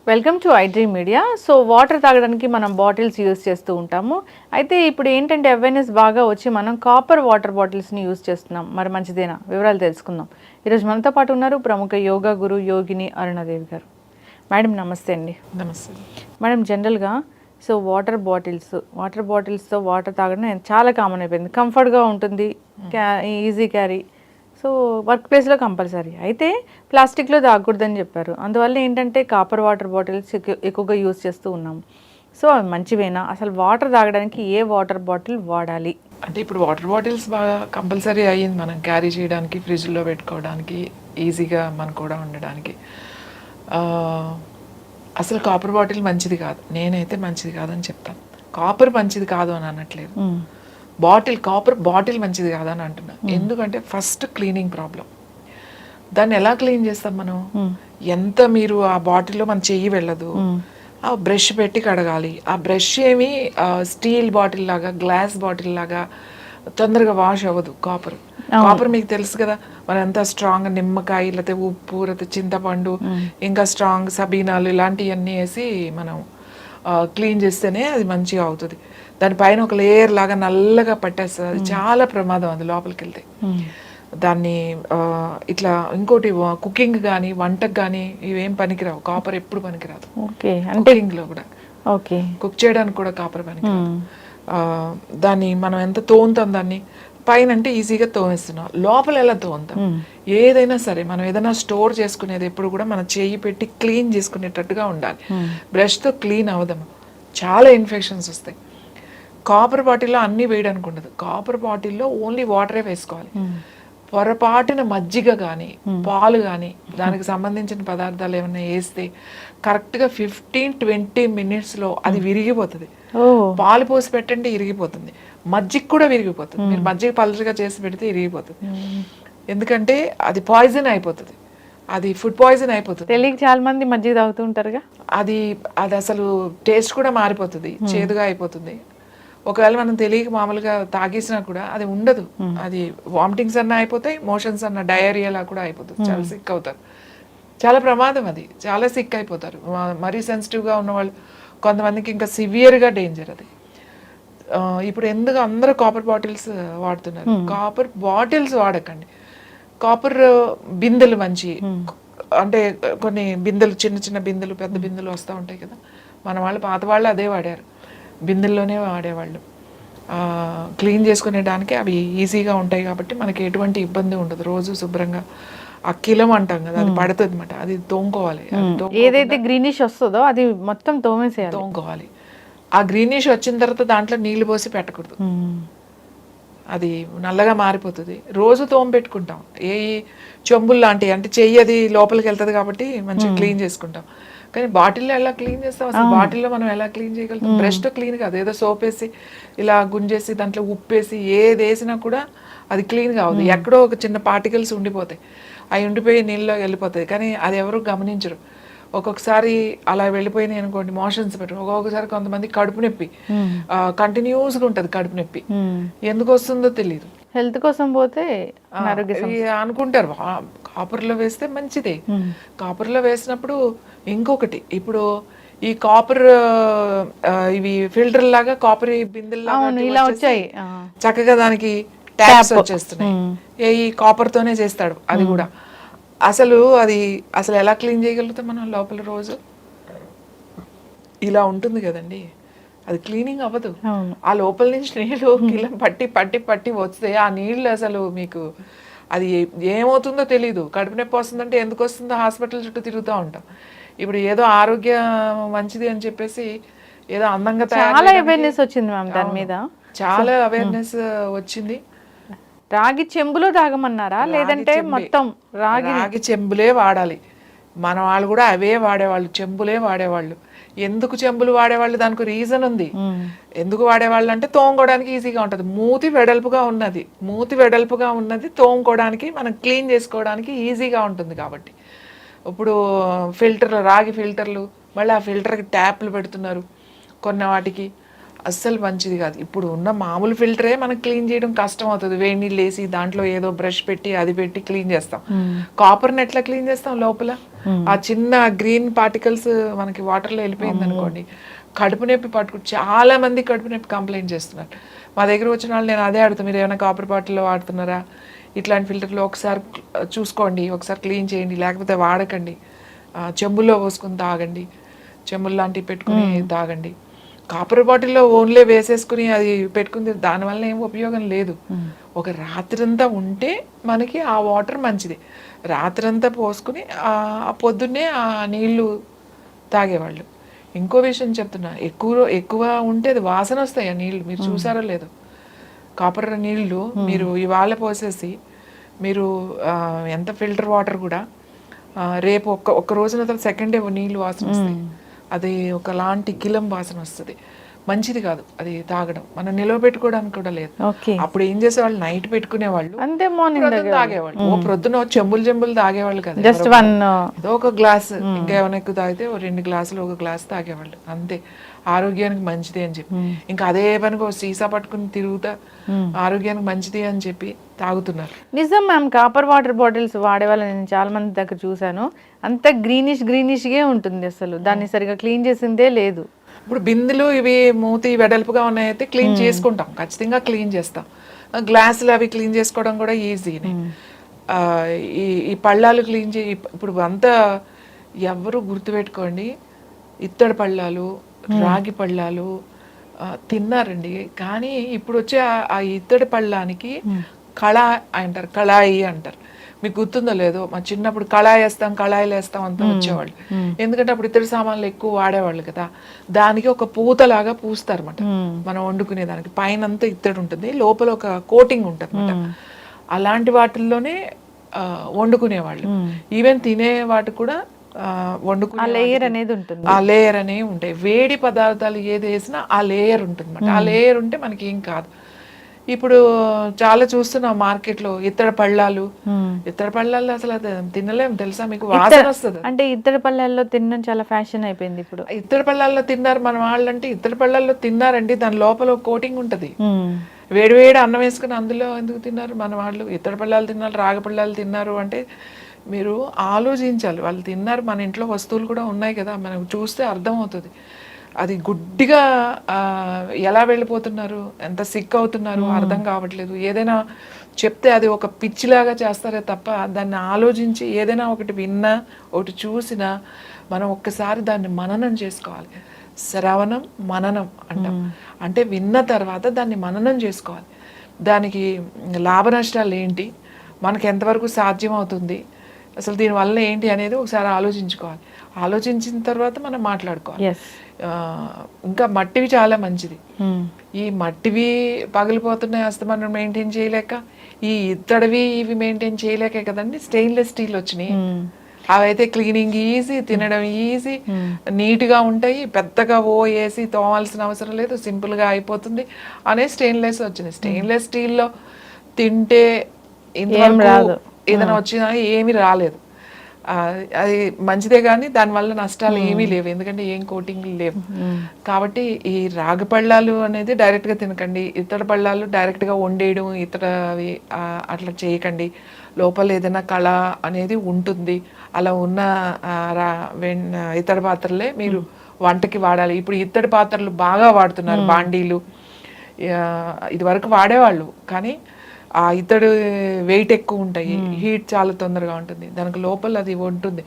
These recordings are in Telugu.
Welcome to iDream media. So water తాగడానికి మనం బాటిల్స్ యూజ్ చేస్తూ ఉంటాము. అయితే ఇప్పుడు ఏంటంటే అవేర్నెస్ బాగా వచ్చి మనం కాపర్ వాటర్ బాటిల్స్ని యూజ్ చేస్తున్నాం. మరి మంచిదేనా? వివరాలు తెలుసుకుందాం. ఈరోజు మనతో పాటు ఉన్నారు ప్రముఖ యోగా గురు యోగిని అరుణాదేవి గారు. మేడం నమస్తే అండి. నమస్తే మేడం, జనరల్గా సో వాటర్ బాటిల్స్తో వాటర్ తాగడం చాలా కామన్ అయిపోయింది. కంఫర్ట్గా ఉంటుంది, ఈజీ క్యారీ. సో వర్క్ ప్లేస్లో కంపల్సరీ. అయితే ప్లాస్టిక్లో తాగకూడదని చెప్పారు. అందువల్ల ఏంటంటే కాపర్ వాటర్ బాటిల్స్ ఎక్కువగా యూజ్ చేస్తూ ఉన్నాము. సో అవి మంచివేనా? అసలు వాటర్ తాగడానికి ఏ వాటర్ బాటిల్ వాడాలి? అంటే ఇప్పుడు వాటర్ బాటిల్స్ బాగా కంపల్సరీ అయ్యింది, మనం క్యారీ చేయడానికి, ఫ్రిడ్జ్లో పెట్టుకోవడానికి, ఈజీగా మనకు కూడా ఉండడానికి. అసలు కాపర్ బాటిల్ మంచిది కాదు, నేనైతే మంచిది కాదని చెప్తాను. కాపర్ మంచిది కాదు అని అనట్లేదు, కాపర్ బాటిల్ మంచిది కాదని అంటున్నా. ఎందుకంటే ఫస్ట్ క్లీనింగ్ ప్రాబ్లం. దాన్ని ఎలా క్లీన్ చేస్తాం మనం? ఎంత మీరు ఆ బాటిల్లో మన చెయ్యి వెళ్ళదు, ఆ బ్రష్ పెట్టి కడగాలి. ఆ బ్రష్ ఏమి స్టీల్ బాటిల్ లాగా, గ్లాస్ బాటిల్ లాగా తొందరగా వాష్ అవ్వదు. కాపర్ మీకు తెలుసు కదా, మనం ఎంత స్ట్రాంగ్ నిమ్మకాయ, లేకపోతే ఉప్పు, లేకపోతే చింతపండు, ఇంకా స్ట్రాంగ్ సబీనాలు ఇలాంటివన్నీ వేసి మనం క్లీన్ చేస్తేనే అది మంచిగా అవుతుంది. దానిపైన ఒక లేయర్ లాగా నల్లగా పట్టేస్తుంది, అది చాలా ప్రమాదం. అది లోపలికి వెళ్తే దాన్ని ఇట్లా ఇంకోటి కుకింగ్ కానీ వంటకు కానీ ఇవేం పనికిరావు. కాపర్ ఎప్పుడు పనికిరాదు. కుకింగ్లో కూడా, కుక్ చేయడానికి కూడా కాపర్ పనికిరాదు. దాన్ని మనం ఎంత తోముతాం, దాన్ని పైన అంటే ఈజీగా తోమేస్తున్నాం, లోపల ఎలా తోముతాం? ఏదైనా సరే మనం ఏదైనా స్టోర్ చేసుకునేది ఎప్పుడు కూడా మనం చేయి పెట్టి క్లీన్ చేసుకునేటట్టుగా ఉండాలి. బ్రష్తో క్లీన్ అవదాము, చాలా ఇన్ఫెక్షన్స్ వస్తాయి. కాపర్ బాటిల్లో అన్నీ వేయడానికి ఉండదు. కాపర్ బాటిల్లో ఓన్లీ వాటరే వేసుకోవాలి. పొరపాటున మజ్జిగ కానీ పాలు కానీ దానికి సంబంధించిన పదార్థాలు ఏమైనా వేస్తే కరెక్ట్గా 15-20 మినిట్స్లో అది విరిగిపోతుంది. పాలు పోసి పెట్టండి ఇరిగిపోతుంది, మజ్జిగ కూడా విరిగిపోతుంది. మీరు మజ్జిగ పలుచగా చేసి పెడితే ఇరిగిపోతుంది. ఎందుకంటే అది పాయిజన్ అయిపోతుంది, అది ఫుడ్ పాయిజన్ అయిపోతుంది. తెలియక చాలా మంది మజ్జిగ తాగుతూ ఉంటారుగా. అది అసలు టేస్ట్ కూడా మారిపోతుంది, చేదుగా అయిపోతుంది. ఒకవేళ మనం తెలియక మామూలుగా తాగేసినా కూడా అది ఉండదు. అది వామిటింగ్స్ అన్నా అయిపోతాయి, మోషన్స్ అన్న డయేరియాలా కూడా అయిపోతుంది. చాలా సిక్ అవుతారు, చాలా ప్రమాదం. అది చాలా సిక్ అయిపోతారు. మరీ సెన్సిటివ్గా ఉన్న వాళ్ళు, కొంతమందికి ఇంకా సివియర్గా డేంజర్ అది. ఇప్పుడు ఎందుకు అందరూ కాపర్ బాటిల్స్ వాడుతున్నారు? కాపర్ బాటిల్స్ వాడకండి. కాపర్ బిందెలు మంచి, అంటే కొన్ని బిందెలు, చిన్న చిన్న బిందెలు, పెద్ద బిందెలు వస్తూ ఉంటాయి కదా. మన వాళ్ళు, పాత వాళ్ళు అదే వాడారు, బిందెల్లోనే వాడేవాళ్ళు. క్లీన్ చేసుకునేడానికి అవి ఈజీగా ఉంటాయి కాబట్టి మనకి ఎటువంటి ఇబ్బంది ఉండదు. రోజు శుభ్రంగా అక్కిలం అంటాం కదా, అది పడుతుంది అనమాట, అది తోముకోవాలి. ఏదైతే గ్రీనిష్ వస్తుందో అది మొత్తం తోముకోవాలి. ఆ గ్రీనిష్ వచ్చిన తర్వాత దాంట్లో నీళ్లు పోసి పెట్టకూడదు, అది నల్లగా మారిపోతుంది. రోజు తోము పెట్టుకుంటాం. ఏ చెంబులు లాంటివి అంటే చెయ్యి అది లోపలికి వెళ్తుంది కాబట్టి మంచిగా క్లీన్ చేసుకుంటాం. కానీ బాటిల్లో ఎలా క్లీన్ చేస్తాం? అసలు బాటిల్లో మనం ఎలా క్లీన్ చేయగలుగుతాం? బ్రష్తో క్లీన్ కాదు, ఏదో సోప్ వేసి ఇలా గుంజేసి దాంట్లో ఉప్పేసి ఏది వేసినా కూడా అది క్లీన్ కావద్దు. ఎక్కడో ఒక చిన్న పార్టికల్స్ ఉండిపోతాయి, అవి ఉండిపోయి నీళ్ళలో వెళ్ళిపోతాయి. కానీ అది ఎవరు గమనించరు. ఒక్కొక్కసారి అలా వెళ్ళిపోయినాయి అనుకోండి, మోషన్స్ పెట్టరు. ఒక్కొక్కసారి కొంతమంది కడుపు నొప్పి కంటిన్యూస్గా ఉంటుంది, కడుపు నొప్పి ఎందుకు వస్తుందో తెలియదు. హెల్త్ కోసం పోతే అనుకుంటారు కాపర్లో వేస్తే మంచిదే. కాపర్లో వేసినప్పుడు ఇంకొకటి, ఇప్పుడు ఈ కాపర్ ఇవి ఫిల్టర్ లాగా కాపర్ బిందెల్లాగా వచ్చాయి, చక్కగా దానికి ట్యాప్స్ వచ్చేస్తున్నాయి. ఈ కాపర్ తోనే చేస్తాడు అది కూడా. అసలు ఎలా క్లీన్ చేయగలుగుతాం మనం? లోపల రోజు ఇలా ఉంటుంది కదండి, అది క్లీనింగ్ అవ్వదు. ఆ లోపల నుంచి నీళ్ళు కిలం పట్టి పట్టి పట్టి వస్తే ఆ నీళ్ళు అసలు మీకు అది ఏమవుతుందో తెలీదు. కడుపు నొప్పి వస్తుందంటే ఎందుకు వస్తుందో హాస్పిటల్ చుట్టూ తిరుగుతూ ఉంటాం. ఇప్పుడు ఏదో ఆరోగ్యం మంచిది అని చెప్పేసి ఏదో అందంగా చాలా అవేర్నెస్ వచ్చింది మ్యామ్, దాని మీద చాలా అవేర్నెస్ వచ్చింది. రాగి చెంబులో తాగమన్నారా, లేదంటే మొత్తం రాగి చెంబులే వాడాలి? మన వాళ్ళు కూడా అవే వాడేవాళ్ళు, చెంబులే వాడేవాళ్ళు. ఎందుకు చెంబులు వాడేవాళ్ళు? దానికి రీజన్ ఉంది. ఎందుకు వాడేవాళ్ళు అంటే తోముకోవడానికి ఈజీగా ఉంటుంది. మూతి వెడల్పుగా ఉన్నది తోముకోవడానికి, మనం క్లీన్ చేసుకోవడానికి ఈజీగా ఉంటుంది కాబట్టి. ఇప్పుడు రాగి ఫిల్టర్లు, మళ్ళీ ఆ ఫిల్టర్కి ట్యాప్లు పెడుతున్నారు కొన్ని వాటికి. అస్సలు మంచిది కాదు. ఇప్పుడు ఉన్న మామూలు ఫిల్టరే మనకు క్లీన్ చేయడం కష్టం అవుతుంది. వేడి నీళ్ళు వేసి దాంట్లో ఏదో బ్రష్ పెట్టి అది పెట్టి క్లీన్ చేస్తాం. కాపర్ని ఎట్లా క్లీన్ చేస్తాం? లోపల ఆ చిన్న గ్రీన్ పార్టికల్స్ మనకి వాటర్లో వెళ్ళిపోయింది అనుకోండి, కడుపు నొప్పి చాలా మంది కడుపు నొప్పి కంప్లైంట్ చేస్తున్నారు. మా దగ్గర వచ్చిన వాళ్ళు నేను అదే అడుగుతాను, మీరు ఏమైనా కాపర్ బాటిల్లో వాడుతున్నారా, ఇట్లాంటి ఫిల్టర్లో ఒకసారి చూసుకోండి, ఒకసారి క్లీన్ చేయండి, లేకపోతే వాడకండి, చెంబులో పోసుకుని తాగండి, చెంబులు లాంటివి పెట్టుకుని తాగండి. కాపర్ బాటిల్లో ఓన్లీ వేసేసుకుని అది పెట్టుకుని దానివల్ల ఏం ఉపయోగం లేదు. ఒక రాత్రంతా ఉంటే మనకి ఆ వాటర్ మంచిది. రాత్రంతా పోసుకుని పొద్దున్నే ఆ నీళ్లు తాగేవాళ్ళు. ఇంకో విషయం చెప్తున్నా, ఎక్కువ ఉంటే అది వాసన వస్తాయి ఆ నీళ్ళు. మీరు చూసారో లేదో, కాపర్ నీళ్ళు మీరు ఇవాళ పోసేసి మీరు ఎంత ఫిల్టర్ వాటర్ కూడా రేపు ఒక్క రోజున తర్వాత సెకండ్ డే నీళ్ళు వాసన వస్తాయి. అది ఒకలాంటి కిలం వాసన వస్తుంది. మంచిది కాదు అది తాగడం. మనం నిలవబెట్టుకోవడానికి కూడా లేదు. అప్పుడు ఏం చేసేవాళ్ళు, నైట్ పెట్టుకునేవాళ్ళు, అంతే, మార్నింగ్ తాగేవాళ్ళు. ఓ ప్రొద్దున చెంబులు తాగేవాళ్ళు కదా, జస్ట్ ఏదో ఒక గ్లాస్, ఇంకా ఏమైనా ఎక్కువ తాగితే 2 గ్లాసులు 1 గ్లాస్ తాగేవాళ్ళు అంతే. ఆరోగ్యానికి మంచిది అని చెప్పి ఇంకా అదే పనికి సీసా పట్టుకుని తిరుగుతా ఆరోగ్యానికి మంచిది అని చెప్పి తాగుతున్నారు. నిజం మ్యామ్, కాపర్ వాటర్ బాటిల్స్ వాడే వాళ్ళని నేను చాలా మంది దగ్గర చూసాను. అంత గ్రీనిష్గా ఉంటుంది, అసలు దాన్ని సరిగా క్లీన్ చేసిందే లేదు. ఇప్పుడు బిందులు ఇవి మూతి వెడల్పుగా ఉన్నాయైతే క్లీన్ చేసుకుంటాం, ఖచ్చితంగా క్లీన్ చేస్తాం. గ్లాసులు అవి క్లీన్ చేసుకోవడం కూడా ఈజీనే. ఈ పళ్ళాలు క్లీన్ ఇప్పుడు అంతా ఎవరు గుర్తుపెట్టుకోండి, ఇత్తడి పళ్ళాలు, రాగి పళ్ళాలు తిన్నారండి. కానీ ఇప్పుడు వచ్చే ఆ ఇత్తడి పళ్ళానికి కళాయి అంటారు. మీకు గుర్తుందో లేదో, మా చిన్నప్పుడు కళాయిలు వేస్తాం అంతా వచ్చేవాళ్ళు. ఎందుకంటే అప్పుడు ఇత్తడి సామాన్లు ఎక్కువ వాడేవాళ్ళు కదా, దానికి ఒక పూతలాగా పూస్తారు అన్నమాట. మనం వండుకునే దానికి పైన అంతా ఇత్తడి ఉంటుంది, లోపల ఒక కోటింగ్ ఉంటుంది అన్నమాట. అలాంటి వాటిల్లోనే వండుకునేవాళ్ళు. ఈవెన్ తినే వాటి కూడా వండుకునే లేయర్ అనేది ఉంటుంది. ఆ లేయర్ అనేవి ఉంటాయి. వేడి పదార్థాలు ఏది వేసినా ఆ లేయర్ ఉంటుంది అన్నమాట. ఆ లేయర్ ఉంటే మనకి ఏం కాదు. ఇప్పుడు చాలా చూస్తున్నాం మార్కెట్లో ఇత్తడి పళ్ళాలు. ఇత్తడి పళ్ళాలు అసలు తినలేం తెలుసా మీకు, వాసన వస్తుంది. అంటే ఇత్తడి పళ్ళాల్లో తినడం చాలా ఫ్యాషన్ అయిపోయింది ఇప్పుడు. ఇత్తడి పళ్ళాల్లో తిన్నారు మన వాళ్ళు అంటే, ఇత్తడి పళ్ళాల్లో తిన్నారండి, దాని లోపల కోటింగ్ ఉంటది. వేడివేడి అన్నం వేసుకుని అందులో ఎందుకు తిన్నారు మన వాళ్ళు? ఇత్తడి పళ్ళాలు తిన్నారు, రాగి పళ్ళాలు తిన్నారు అంటే మీరు ఆలోచించాలి. వాళ్ళు తిన్నారు, మన ఇంట్లో వస్తువులు కూడా ఉన్నాయి కదా, మనకు చూస్తే అర్థమవుతుంది. అది గుడ్డిగా ఎలా వెళ్ళిపోతున్నారు, ఎంత సిక్ అవుతున్నారు అర్థం కావట్లేదు. ఏదైనా చెప్తే అది ఒక పిచ్చిలాగా చేస్తారే తప్ప దాన్ని ఆలోచించి ఏదైనా ఒకటి విన్నా ఒకటి చూసినా మనం ఒక్కసారి దాన్ని మననం చేసుకోవాలి. శ్రవణం మననం అంటాం. అంటే విన్న తర్వాత దాన్ని మననం చేసుకోవాలి. దానికి లాభ నష్టాలు ఏంటి, మనకు ఎంతవరకు సాధ్యం అవుతుంది, అసలు దీనివల్ల ఏంటి అనేది ఒకసారి ఆలోచించుకోవాలి. ఆలోచించిన తర్వాత మనం మాట్లాడుకోవాలి. ఇంకా మట్టివి చాలా మంచిది. ఈ మట్టివి పగిలిపోతున్నాయి అసలు మనం మెయింటైన్ చేయలేక, ఈ ఇత్తడివి ఇవి మెయింటైన్ చేయలేకే కదండి స్టెయిన్లెస్ స్టీల్ వచ్చినాయి. అవైతే క్లీనింగ్ ఈజీ, తినడం ఈజీ, నీట్గా ఉంటాయి, పెద్దగా వేసి తోమాల్సిన అవసరం లేదు, సింపుల్గా అయిపోతుంది అనే స్టెయిన్లెస్ వచ్చినాయి. స్టెయిన్లెస్ స్టీల్లో తింటే ఇంతవరకు ఏదైనా వచ్చినా ఏమీ రాలేదు. అది మంచిదే కానీ దానివల్ల నష్టాలు ఏమీ లేవు, ఎందుకంటే ఏం కోటింగ్లు లేవు. కాబట్టి ఈ రాగి పళ్ళాలు అనేది డైరెక్ట్గా తినకండి. ఇతర పళ్ళాలు డైరెక్ట్గా వండేయడం ఇతరవి అట్లా చేయకండి. లోపల ఏదైనా కళ అనేది ఉంటుంది. అలా ఉన్న ఇతడి పాత్రలే మీరు వంటకి వాడాలి. ఇప్పుడు ఇత్తడి పాత్రలు బాగా వాడుతున్నారు, బాండీలు. ఇది వరకు వాడేవాళ్ళు కానీ ఆ ఇత్తడి వెయిట్ ఎక్కువ ఉంటాయి, హీట్ చాలా తొందరగా ఉంటుంది, దానికి లోపల అది ఉంటుంది.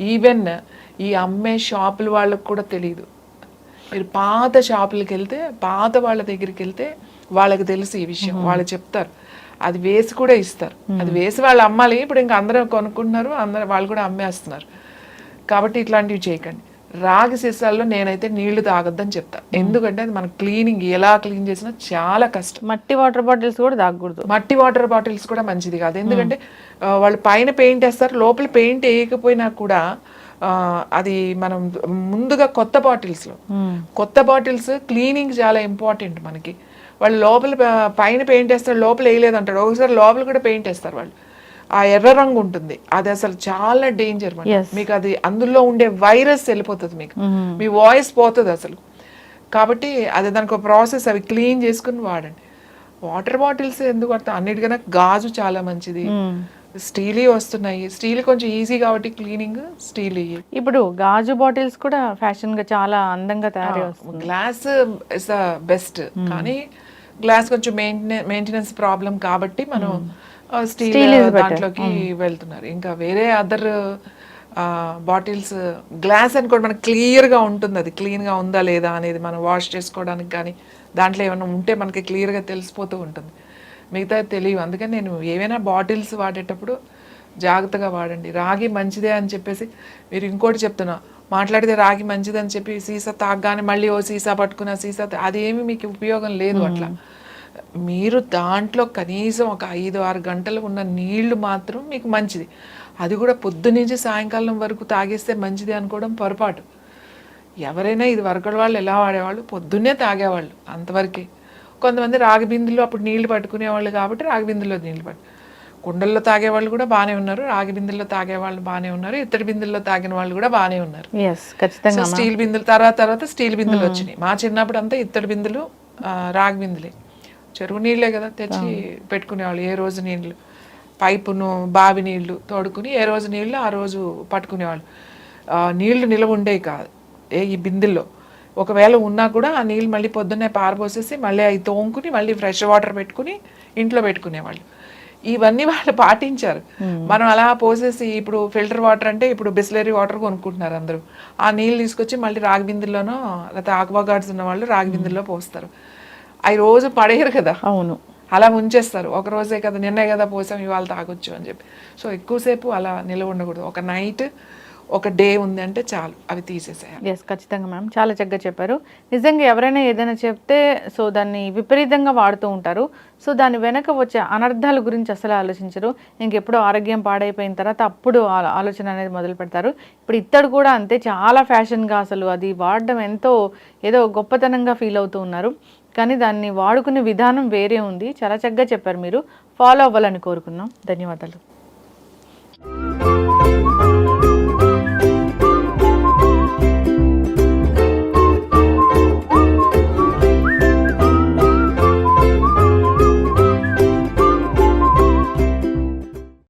ఈవెన్ ఈ అమ్మే షాపుల వాళ్ళకు కూడా తెలియదు. మీరు పాత షాపులకి వెళ్తే, పాత వాళ్ళ దగ్గరికి వెళ్తే వాళ్ళకి తెలుసు ఈ విషయం, వాళ్ళు చెప్తారు. అది వేసి కూడా ఇస్తారు, అది వేసి వాళ్ళు అమ్మాలి. ఇప్పుడు ఇంకా అందరూ కొనుక్కుంటున్నారు, అందరూ వాళ్ళు కూడా అమ్మేస్తున్నారు. కాబట్టి ఇట్లాంటివి చేయకండి. రాగి సీసాల్లో నేనైతే నీళ్లు తాగొద్దని చెప్తా, ఎందుకంటే అది మన క్లీనింగ్ ఎలా క్లీన్ చేసినా చాలా కష్టం. మట్టి వాటర్ బాటిల్స్ కూడా తాగకూడదు. మట్టి వాటర్ బాటిల్స్ కూడా మంచిది కాదు, ఎందుకంటే వాళ్ళు పైన పెయింట్ వేస్తారు, లోపల పెయింట్ వేయకపోయినా కూడా అది మనం ముందుగా కొత్త బాటిల్స్ క్లీనింగ్ చాలా ఇంపార్టెంట్ మనకి. వాళ్ళు లోపల పైన పెయింట్ వేస్తారు, లోపల వేయలేదంటాడు. ఒకసారి లోపల కూడా పెయింట్ వేస్తారు వాళ్ళు, ఆ ఎర్ర రంగు ఉంటుంది, అది అసలు చాలా డేంజర్. మీకు అది అందులో ఉండే వైరస్ వెళ్ళిపోతుంది, మీకు మీ వాయిస్ పోతుంది అసలు. కాబట్టి అది దానికి ఒక ప్రాసెస్, అవి క్లీన్ చేసుకుని వాడండి. వాటర్ బాటిల్స్ ఎందుకు వాడతాం, అన్నిటికన్నా గాజు చాలా మంచిది. స్టీల్ వస్తున్నాయి, స్టీల్ కొంచెం ఈజీ కాబట్టి క్లీనింగ్, స్టీల్. ఇప్పుడు గాజు బాటిల్స్ కూడా ఫ్యాషన్ గా చాలా అందంగా తయారై వస్తుంది. గ్లాస్ ఇస్ ద బెస్ట్, కానీ గ్లాస్ కొంచెం మెయింటెనెన్స్ ప్రాబ్లం కాబట్టి మనం స్టీల్ దాంట్లోకి వెళ్తున్నారు. ఇంకా వేరే అదర్ బాటిల్స్, గ్లాస్ అని కూడా మనకు క్లియర్గా ఉంటుంది, అది క్లీన్గా ఉందా లేదా అనేది మనం వాష్ చేసుకోవడానికి కానీ దాంట్లో ఏమైనా ఉంటే మనకి క్లియర్గా తెలిసిపోతూ ఉంటుంది. మిగతా తెలియదు. అందుకని నేను ఏవైనా బాటిల్స్ వాడేటప్పుడు జాగ్రత్తగా వాడండి. రాగి మంచిదే అని చెప్పేసి మీరు ఇంకోటి చెప్తున్నా, మాట్లాడితే రాగి మంచిది అని చెప్పి సీసా తాగగానే మళ్ళీ ఓ సీసా పట్టుకున్న సీసా, అదేమి మీకు ఉపయోగం లేదు. అట్లా మీరు దాంట్లో కనీసం ఒక 5-6 గంటలు ఉన్న నీళ్లు మాత్రం మీకు మంచిది. అది కూడా పొద్దు నుంచి సాయంకాలం వరకు తాగేస్తే మంచిది అనుకోవడం పొరపాటు. ఎవరైనా ఇది వరకటి వాళ్ళు ఎలా వాడేవాళ్ళు, పొద్దున్నే తాగేవాళ్ళు అంతవరకే. కొంతమంది రాగి బిందులు అప్పుడు నీళ్లు పట్టుకునేవాళ్ళు కాబట్టి రాగి బిందుల్లో నీళ్లు కుండల్లో తాగేవాళ్ళు కూడా బాగానే ఉన్నారు, రాగి బిందుల్లో తాగేవాళ్ళు బాగానే ఉన్నారు, ఇత్తడి బిందుల్లో తాగిన వాళ్ళు కూడా బాగానే ఉన్నారు. స్టీల్ బిందులు తర్వాత స్టీల్ బిందులు వచ్చినాయి. మా చిన్నప్పుడు అంతా ఇత్తడి బిందులు, రాగి బిందులే. చెరువు నీళ్ళే కదా తెచ్చి పెట్టుకునేవాళ్ళు. ఏ రోజు నీళ్ళు, పైపును బావి నీళ్లు తోడుకుని ఏ రోజు నీళ్ళు ఆ రోజు పట్టుకునేవాళ్ళు. నీళ్లు నిలవ ఉండేవి కాదు ఈ బిందెల్లో. ఒకవేళ ఉన్నా కూడా ఆ నీళ్ళు మళ్ళీ పొద్దున్నే పారబోసేసి మళ్ళీ అవి తోముకుని మళ్ళీ ఫ్రెష్ వాటర్ పెట్టుకుని ఇంట్లో పెట్టుకునేవాళ్ళు. ఇవన్నీ వాళ్ళు పాటించారు. మనం అలా పోసేసి ఇప్పుడు ఫిల్టర్ వాటర్ అంటే ఇప్పుడు బిస్లరీ వాటర్ కొనుక్కుంటున్నారు అందరూ. ఆ నీళ్ళు తీసుకొచ్చి మళ్ళీ రాగి బిందెల్లోనో లేకపోతే ఆక్వాగార్డ్స్ ఉన్న వాళ్ళు రాగి బిందెల్లో పోస్తారు. అవి రోజు పడేయరు కదా, అవును, అలా ఉంచేస్తారు. ఒక రోజే కదా, నిన్నే కదా పోసాం ఇవాళ తాగొచ్చు అని చెప్పి. సో ఎక్కువసేపు అలా నిలవ ఉండకూడదు. ఒక నైట్ ఒక డే ఉంది అంటే చాలు, అవి తీసేసేయాలి. ఎస్, ఖచ్చితంగా మ్యామ్, చాలా చక్కగా చెప్పారు. నిజంగా ఎవరైనా ఏదైనా చెప్తే సో దాన్ని విపరీతంగా వాడుతూ ఉంటారు. సో దాని వెనక వచ్చే అనర్థాల గురించి అసలు ఆలోచించరు. ఇంకెప్పుడు ఆరోగ్యం పాడైపోయిన తర్వాత అప్పుడు ఆలోచన అనేది మొదలు పెడతారు. ఇప్పుడు ఇత్తడి కూడా అంతే, చాలా ఫ్యాషన్గా అసలు అది వాడడం ఎంతో ఏదో గొప్పతనంగా ఫీల్ అవుతూ ఉన్నారు. కానీ దాన్ని వాడుకునే విధానం వేరే ఉంది. చాలా చక్కగా చెప్పారు మీరు. ఫాలో అవ్వాలని కోరుకున్నాం. ధన్యవాదాలు.